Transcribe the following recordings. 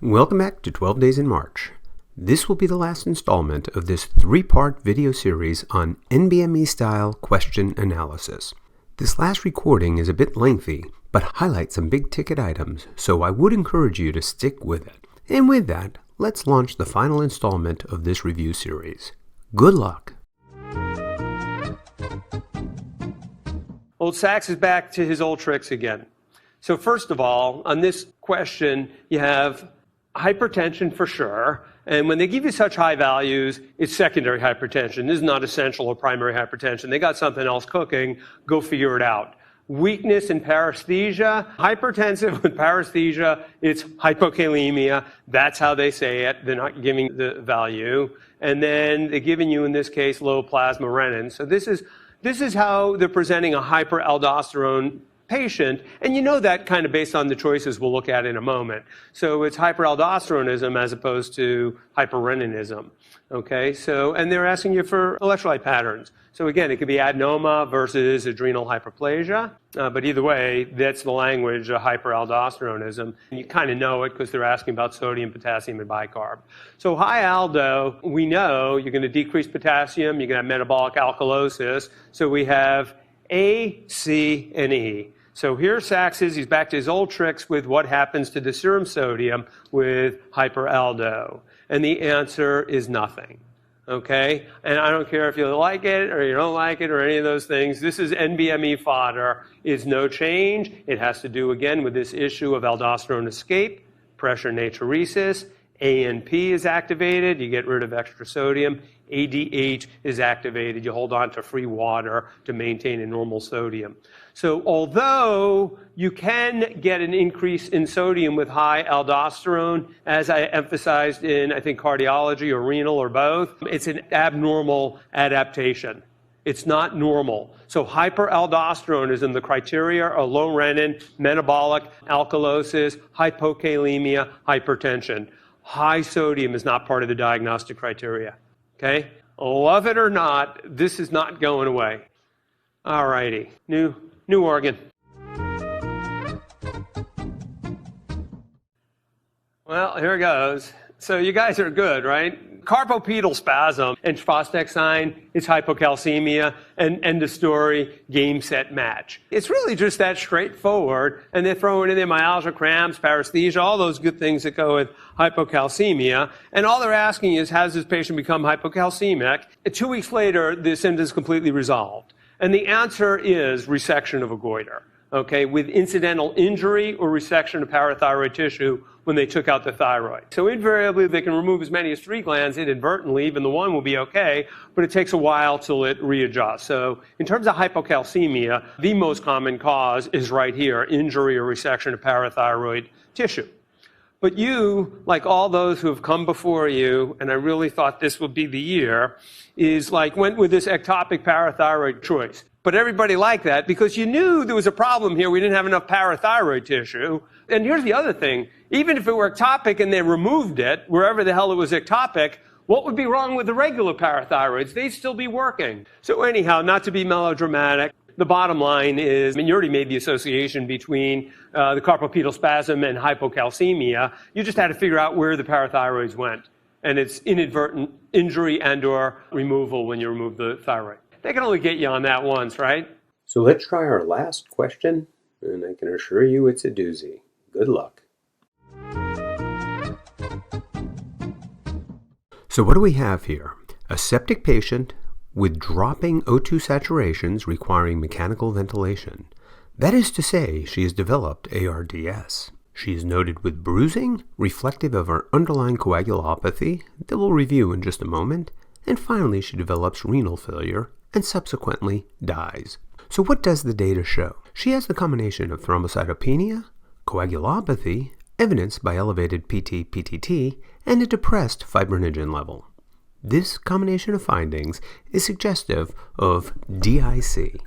Welcome back to 12 Days in March. This will be the last installment of this three-part video series on NBME-Style question analysis. This last recording is a bit lengthy, but highlights some big-ticket items, so I would encourage you to stick with it. And with that, let's launch the final installment of this review series. Good luck! Old Sachs is back to his old tricks again. So first of all, on this question, you have hypertension for sure, and when they give you such high values, it's secondary hypertension. This is not essential or primary hypertension. They got something else cooking. Go figure it out. Weakness and paresthesia. Hypertensive with paresthesia, it's hypocalcemia. That's how they say it. They're not giving the value. And then they're giving you, in this case, low plasma renin. So this is how they're presenting a hyperaldosterone patient, and you know that kind of based on the choices we'll look at in a moment. So it's hyperaldosteronism as opposed to hyperreninism. Okay, so, and they're asking you for electrolyte patterns. So again, it could be adenoma versus adrenal hyperplasia, but either way, that's the language of hyperaldosteronism. And you kind of know it because they're asking about sodium, potassium, and bicarb. So high aldo, we know you're going to decrease potassium, you're going to have metabolic alkalosis. So we have A, C, and E. So here Sachs is, he's back to his old tricks with what happens to the serum sodium with hyperaldo. And the answer is nothing. Okay? And I don't care if you like it or you don't like it or any of those things. This is NBME fodder. It's no change. It has to do, again, with this issue of aldosterone escape, pressure natriuresis. ANP is activated. You get rid of extra sodium. ADH is activated. You hold on to free water to maintain a normal sodium. So although you can get an increase in sodium with high aldosterone, as I emphasized in, I think, cardiology or renal or both, it's an abnormal adaptation. It's not normal. So hyperaldosteronism, the criteria are low renin, metabolic alkalosis, hypocalcemia, hypertension. High sodium is not part of the diagnostic criteria. Okay? Love it or not, this is not going away. All righty. New organ. Well, here it goes. So you guys are good, right? Carpopedal spasm and phosphatide, it's hypocalcemia, and end of story, game, set, match. It's really just that straightforward, and they're throwing in there myalgia, cramps, paresthesia, all those good things that go with hypocalcemia, and all they're asking is, has this patient become hypocalcemic? And 2 weeks later, the symptoms is completely resolved. And the answer is resection of a goiter, okay, with incidental injury or resection of parathyroid tissue when they took out the thyroid. So invariably, they can remove as many as 3 glands inadvertently, even the one will be okay, but it takes a while till it readjusts. So in terms of hypocalcemia, the most common cause is right here, injury or resection of parathyroid tissue. But you, like all those who have come before you, and I really thought this would be the year, is like went with this ectopic parathyroid choice. But everybody liked that because you knew there was a problem here. We didn't have enough parathyroid tissue. And here's the other thing. Even if it were ectopic and they removed it, wherever the hell it was ectopic, what would be wrong with the regular parathyroids? They'd still be working. So anyhow, not to be melodramatic, the bottom line is, I mean, you already made the association between the carpopedal spasm and hypocalcemia. You just had to figure out where the parathyroids went. And it's inadvertent injury and or removal when you remove the thyroid. They can only get you on that once, right? So let's try our last question, and I can assure you it's a doozy. Good luck. So what do we have here? A septic patient with dropping O2 saturations requiring mechanical ventilation. That is to say, she has developed ARDS. She is noted with bruising, reflective of her underlying coagulopathy that we'll review in just a moment, and finally she develops renal failure and subsequently dies. So what does the data show? She has the combination of thrombocytopenia, coagulopathy, evidenced by elevated PT-PTT, and a depressed fibrinogen level. This combination of findings is suggestive of DIC.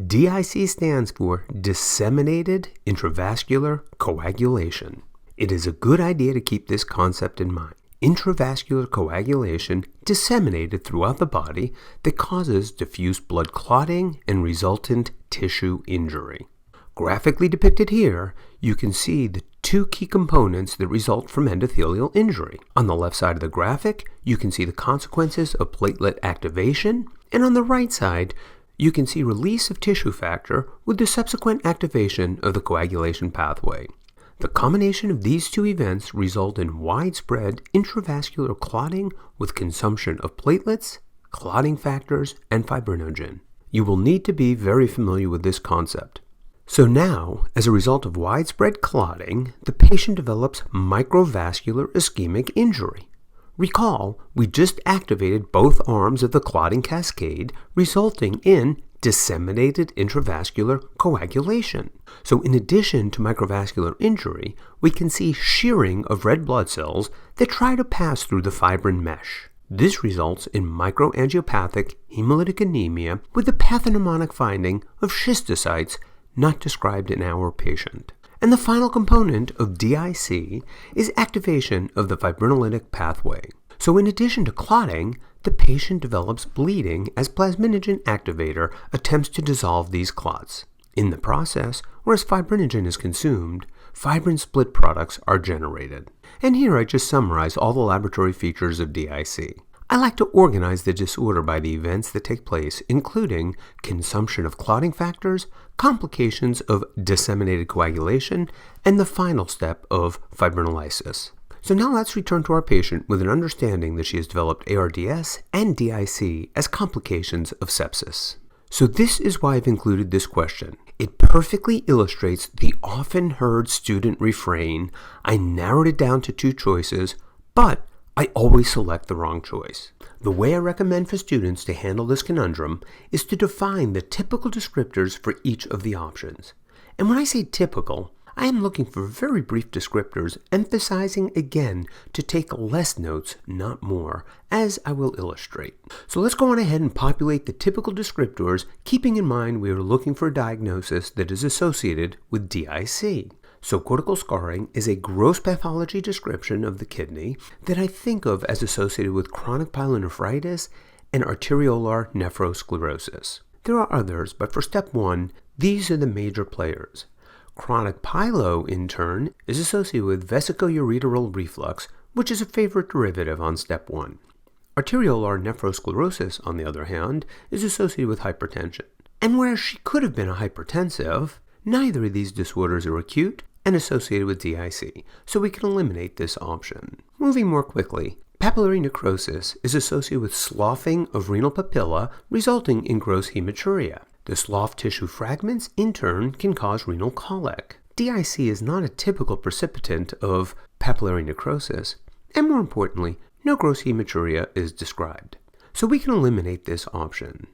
DIC stands for Disseminated Intravascular Coagulation. It is a good idea to keep this concept in mind. Intravascular coagulation disseminated throughout the body that causes diffuse blood clotting and resultant tissue injury. Graphically depicted here, you can see the two key components that result from endothelial injury. On the left side of the graphic, you can see the consequences of platelet activation, and on the right side, you can see release of tissue factor with the subsequent activation of the coagulation pathway. The combination of these two events result in widespread intravascular clotting with consumption of platelets, clotting factors, and fibrinogen. You will need to be very familiar with this concept. So now, as a result of widespread clotting, the patient develops microvascular ischemic injury. Recall, we just activated both arms of the clotting cascade, resulting in disseminated intravascular coagulation. So in addition to microvascular injury, we can see shearing of red blood cells that try to pass through the fibrin mesh. This results in microangiopathic hemolytic anemia with the pathognomonic finding of schistocytes not described in our patient. And the final component of DIC is activation of the fibrinolytic pathway. So in addition to clotting, the patient develops bleeding as plasminogen activator attempts to dissolve these clots. In the process, whereas fibrinogen is consumed, fibrin split products are generated. And here I just summarize all the laboratory features of DIC. I like to organize the disorder by the events that take place, including consumption of clotting factors, complications of disseminated coagulation, and the final step of fibrinolysis. So now let's return to our patient with an understanding that she has developed ARDS and DIC as complications of sepsis. So this is why I've included this question. It perfectly illustrates the often heard student refrain, I narrowed it down to two choices, but I always select the wrong choice. The way I recommend for students to handle this conundrum is to define the typical descriptors for each of the options. And when I say typical, I am looking for very brief descriptors, emphasizing again to take less notes, not more, as I will illustrate. So let's go on ahead and populate the typical descriptors, keeping in mind we are looking for a diagnosis that is associated with DIC. So cortical scarring is a gross pathology description of the kidney that I think of as associated with chronic pyelonephritis and arteriolar nephrosclerosis. There are others, but for step 1, these are the major players. Chronic pyelo, in turn, is associated with vesicoureteral reflux, which is a favorite derivative on step 1. Arteriolar nephrosclerosis, on the other hand, is associated with hypertension. And whereas she could have been a hypertensive, neither of these disorders are acute and associated with DIC, so we can eliminate this option. Moving more quickly, papillary necrosis is associated with sloughing of renal papilla, resulting in gross hematuria. The sloughed tissue fragments, in turn, can cause renal colic. DIC is not a typical precipitant of papillary necrosis, and more importantly, no gross hematuria is described. So we can eliminate this option.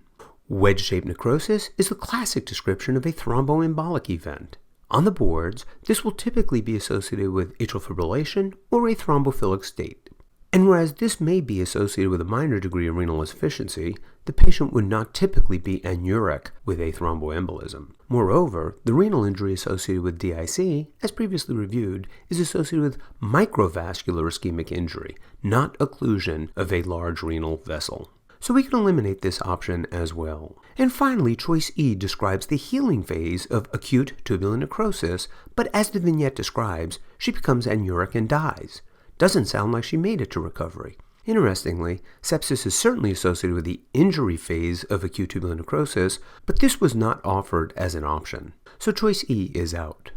Wedge-shaped necrosis is the classic description of a thromboembolic event. On the boards, this will typically be associated with atrial fibrillation or a thrombophilic state. And whereas this may be associated with a minor degree of renal insufficiency, the patient would not typically be anuric with a thromboembolism. Moreover, the renal injury associated with DIC, as previously reviewed, is associated with microvascular ischemic injury, not occlusion of a large renal vessel. So we can eliminate this option as well. And finally, choice E describes the healing phase of acute tubular necrosis, but as the vignette describes, she becomes anuric and dies. Doesn't sound like she made it to recovery. Interestingly, sepsis is certainly associated with the injury phase of acute tubular necrosis, but this was not offered as an option. So choice E is out.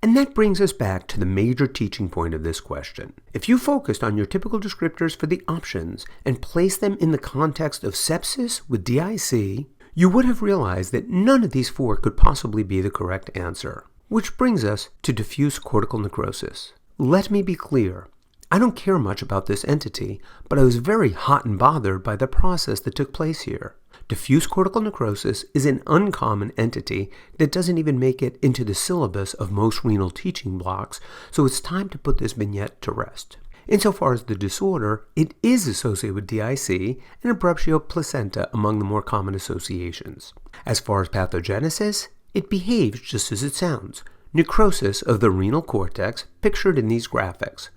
And that brings us back to the major teaching point of this question. If you focused on your typical descriptors for the options and placed them in the context of sepsis with DIC, you would have realized that none of these four could possibly be the correct answer. Which brings us to diffuse cortical necrosis. Let me be clear. I don't care much about this entity, but I was very hot and bothered by the process that took place here. Diffuse cortical necrosis is an uncommon entity that doesn't even make it into the syllabus of most renal teaching blocks, so it's time to put this vignette to rest. Insofar as the disorder, it is associated with DIC and abruptio placenta among the more common associations. As far as pathogenesis, it behaves just as it sounds. Necrosis of the renal cortex pictured in these graphics.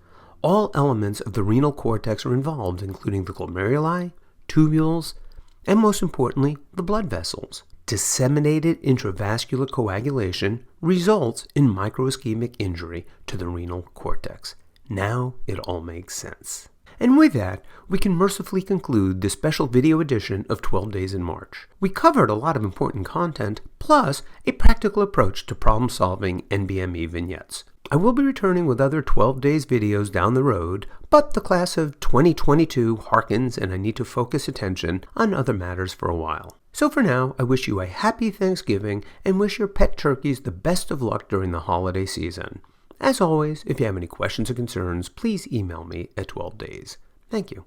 All elements of the renal cortex are involved, including the glomeruli, tubules, and most importantly, the blood vessels. Disseminated intravascular coagulation results in microischemic injury to the renal cortex. Now it all makes sense. And with that, we can mercifully conclude this special video edition of 12 Days in March. We covered a lot of important content, plus a practical approach to problem-solving NBME vignettes. I will be returning with other 12 Days videos down the road, but the class of 2022 harkens and I need to focus attention on other matters for a while. So for now, I wish you a happy Thanksgiving and wish your pet turkeys the best of luck during the holiday season. As always, if you have any questions or concerns, please email me at 12days. Thank you.